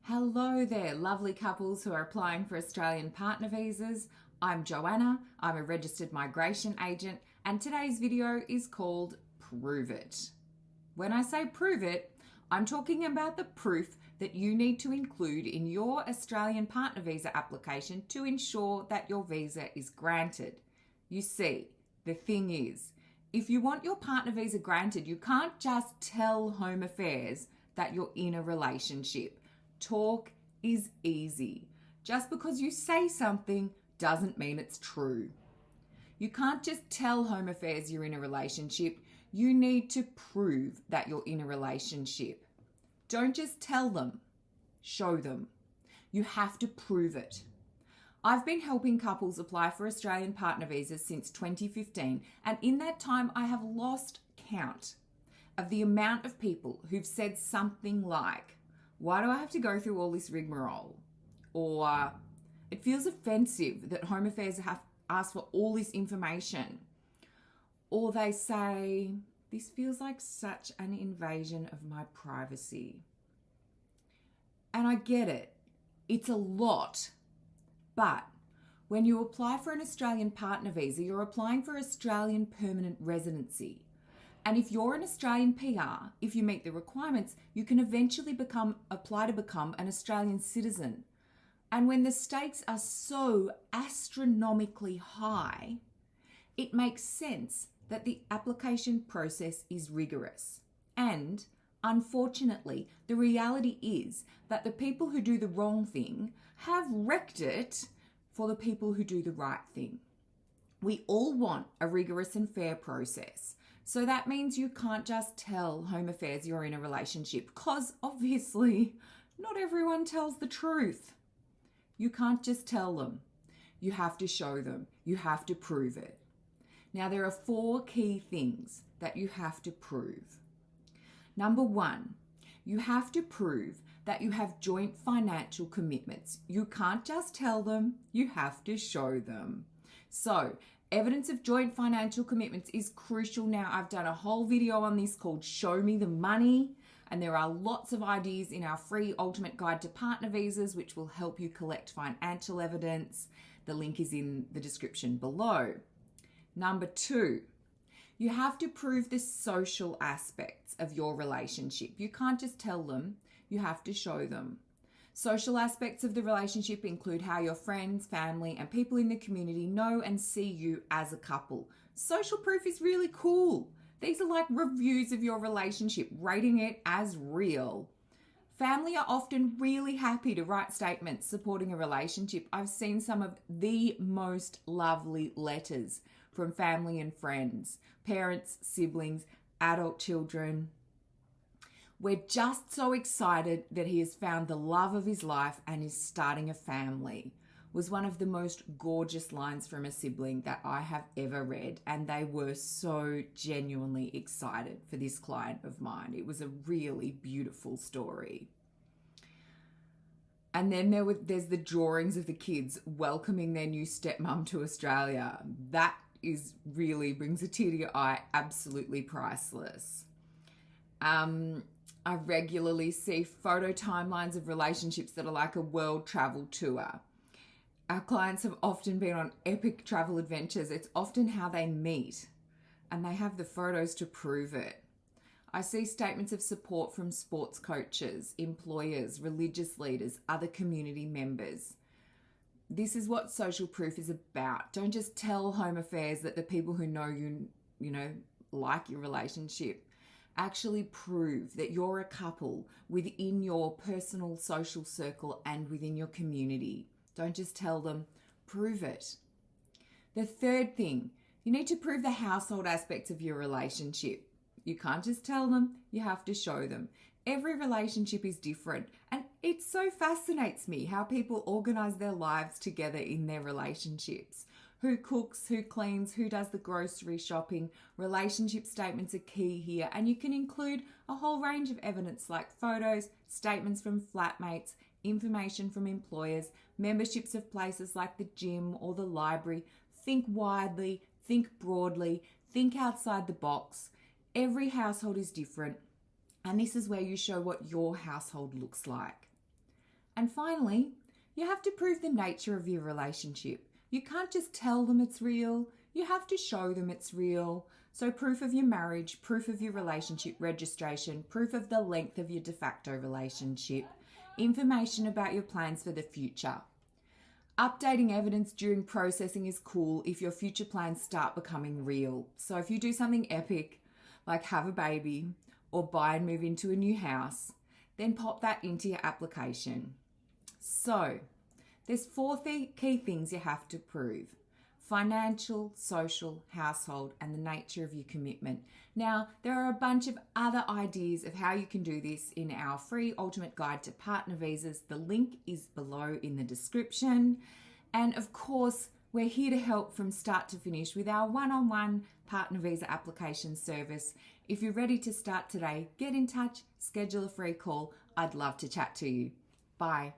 Hello there, lovely couples who are applying for Australian partner visas. I'm Joanna, I'm a registered migration agent, and today's video is called Prove It. When I say prove it, I'm talking about the proof that you need to include in your Australian partner visa application to ensure that your visa is granted. You see, the thing is, if you want your partner visa granted, you can't just tell Home Affairs that you're in a relationship. Talk is easy. Just because you say something doesn't mean it's true. You can't just tell Home Affairs you're in a relationship. You need to prove that you're in a relationship. Don't just tell them, show them. You have to prove it. I've been helping couples apply for Australian partner visas since 2015, and in that time I have lost count of the amount of people who've said something like, "Why do I have to go through all this rigmarole?" Or, "It feels offensive that Home Affairs have asked for all this information." Or they say, "This feels like such an invasion of my privacy." And I get it. It's a lot. But when you apply for an Australian partner visa, you're applying for Australian permanent residency. And if you're an Australian PR, if you meet the requirements, you can eventually apply to become an Australian citizen. And when the stakes are so astronomically high, it makes sense that the application process is rigorous. And unfortunately, the reality is that the people who do the wrong thing have wrecked it for the people who do the right thing. We all want a rigorous and fair process. So that means you can't just tell Home Affairs you're in a relationship, because obviously not everyone tells the truth. You can't just tell them. You have to show them. You have to prove it. Now, there are 4 key things that you have to prove. Number 1, you have to prove that you have joint financial commitments. You can't just tell them, you have to show them. So, evidence of joint financial commitments is crucial now. I've done a whole video on this called Show Me the Money, and there are lots of ideas in our free Ultimate Guide to Partner Visas which will help you collect financial evidence. The link is in the description below. Number 2, you have to prove the social aspects of your relationship. You can't just tell them, you have to show them. Social aspects of the relationship include how your friends, family, and people in the community know and see you as a couple. Social proof is really cool. These are like reviews of your relationship, rating it as real. Family are often really happy to write statements supporting a relationship. I've seen some of the most lovely letters from family and friends, parents, siblings, adult children. "We're just so excited that he has found the love of his life and is starting a family," was one of the most gorgeous lines from a sibling that I have ever read, and they were so genuinely excited for this client of mine. It was a really beautiful story. And then there's the drawings of the kids welcoming their new stepmom to Australia. That is really brings a tear to your eye, absolutely priceless. I regularly see photo timelines of relationships that are like a world travel tour. Our clients have often been on epic travel adventures. It's often how they meet, and they have the photos to prove it. I see statements of support from sports coaches, employers, religious leaders, other community members. This is what social proof is about. Don't just tell Home Affairs that the people who know you like your relationship. Actually prove that you're a couple within your personal social circle and within your community. Don't just tell them, prove it. The 3rd thing, you need to prove the household aspects of your relationship. You can't just tell them, you have to show them. Every relationship is different, and it so fascinates me how people organize their lives together in their relationships. Who cooks, who cleans, who does the grocery shopping. Relationship statements are key here, and you can include a whole range of evidence like photos, statements from flatmates, information from employers, memberships of places like the gym or the library. Think widely, think broadly, think outside the box. Every household is different, and this is where you show what your household looks like. And finally, you have to prove the nature of your relationship. You can't just tell them it's real, you have to show them it's real. So proof of your marriage, proof of your relationship registration, proof of the length of your de facto relationship, information about your plans for the future. Updating evidence during processing is cool if your future plans start becoming real. So if you do something epic, like have a baby or buy and move into a new house, then pop that into your application. So there's four key things you have to prove: financial, social, household, and the nature of your commitment. Now, there are a bunch of other ideas of how you can do this in our free ultimate guide to partner visas. The link is below in the description. And of course, we're here to help from start to finish with our one-on-one partner visa application service. If you're ready to start today, get in touch, schedule a free call. I'd love to chat to you. Bye.